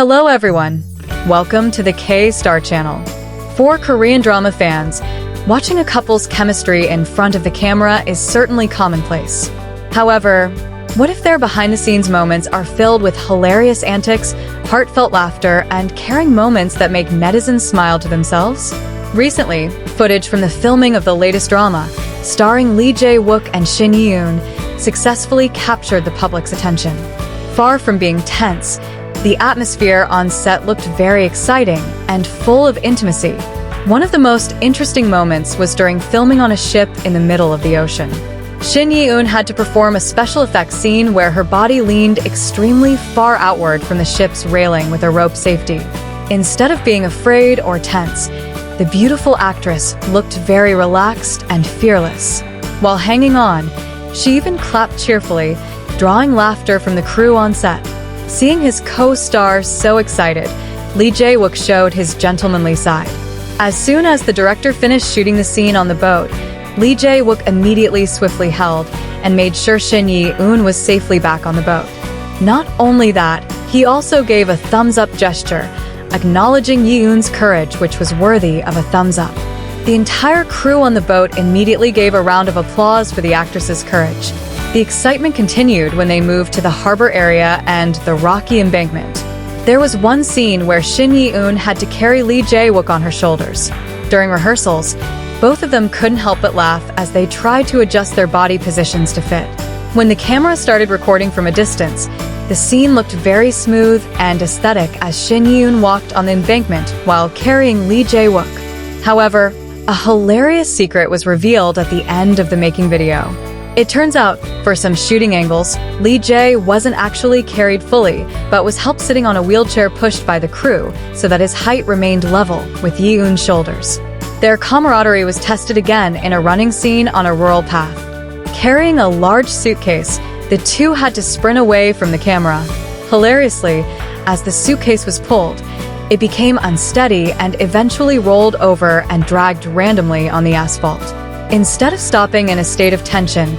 Hello everyone! Welcome to the K-Star channel. For Korean drama fans, watching a couple's chemistry in front of the camera is certainly commonplace. However, what if their behind-the-scenes moments are filled with hilarious antics, heartfelt laughter, and caring moments that make netizens smile to themselves? Recently, footage from the filming of the latest drama, starring Jae Wook and Shin Ye-eun, successfully captured the public's attention. Far from being tense, the atmosphere on set looked very exciting and full of intimacy. One of the most interesting moments was during filming on a ship in the middle of the ocean. Shin Ye-eun had to perform a special effects scene where her body leaned extremely far outward from the ship's railing with a rope safety. Instead of being afraid or tense, the beautiful actress looked very relaxed and fearless. While hanging on, she even clapped cheerfully, drawing laughter from the crew on set. Seeing his co-star so excited, Jae Wook showed his gentlemanly side. As soon as the director finished shooting the scene on the boat, Jae Wook immediately swiftly held and made sure Shin Ye-eun was safely back on the boat. Not only that, he also gave a thumbs-up gesture, acknowledging Ye-eun's courage, which was worthy of a thumbs-up. The entire crew on the boat immediately gave a round of applause for the actress's courage. The excitement continued when they moved to the harbor area and the rocky embankment. There was one scene where Shin Ye-eun had to carry Jae Wook on her shoulders. During rehearsals, both of them couldn't help but laugh as they tried to adjust their body positions to fit. When the camera started recording from a distance, the scene looked very smooth and aesthetic as Shin Ye-eun walked on the embankment while carrying Jae Wook. However, a hilarious secret was revealed at the end of the making video. It turns out, for some shooting angles, Jae wasn't actually carried fully, but was helped sitting on a wheelchair pushed by the crew so that his height remained level with Ye-eun's shoulders. Their camaraderie was tested again in a running scene on a rural path. Carrying a large suitcase, the two had to sprint away from the camera. Hilariously, as the suitcase was pulled, it became unsteady and eventually rolled over and dragged randomly on the asphalt. Instead of stopping in a state of tension,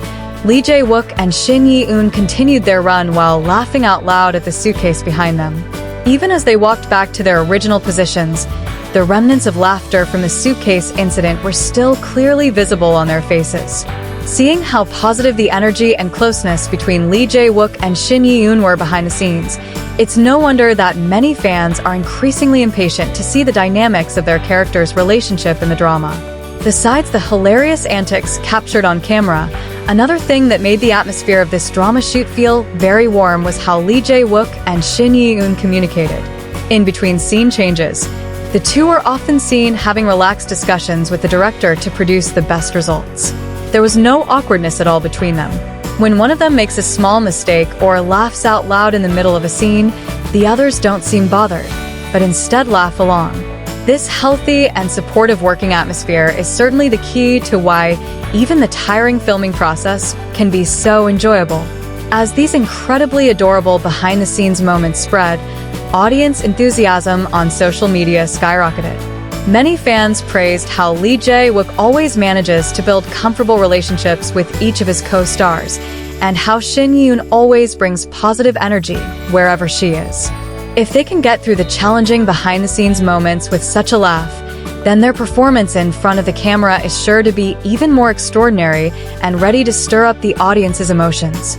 Jae Wook and Shin Ye-eun continued their run while laughing out loud at the suitcase behind them. Even as they walked back to their original positions, the remnants of laughter from the suitcase incident were still clearly visible on their faces. Seeing how positive the energy and closeness between Jae Wook and Shin Ye-eun were behind the scenes, it's no wonder that many fans are increasingly impatient to see the dynamics of their characters' relationship in the drama. Besides the hilarious antics captured on camera, another thing that made the atmosphere of this drama shoot feel very warm was how Jae Wook and Shin Ye-eun communicated. In between scene changes, the two are often seen having relaxed discussions with the director to produce the best results. There was no awkwardness at all between them. When one of them makes a small mistake or laughs out loud in the middle of a scene, the others don't seem bothered, but instead laugh along. This healthy and supportive working atmosphere is certainly the key to why even the tiring filming process can be so enjoyable. As these incredibly adorable behind-the-scenes moments spread, audience enthusiasm on social media skyrocketed. Many fans praised how Jae Wook always manages to build comfortable relationships with each of his co-stars, and how Shin Ye-eun always brings positive energy wherever she is. If they can get through the challenging behind-the-scenes moments with such a laugh, then their performance in front of the camera is sure to be even more extraordinary and ready to stir up the audience's emotions.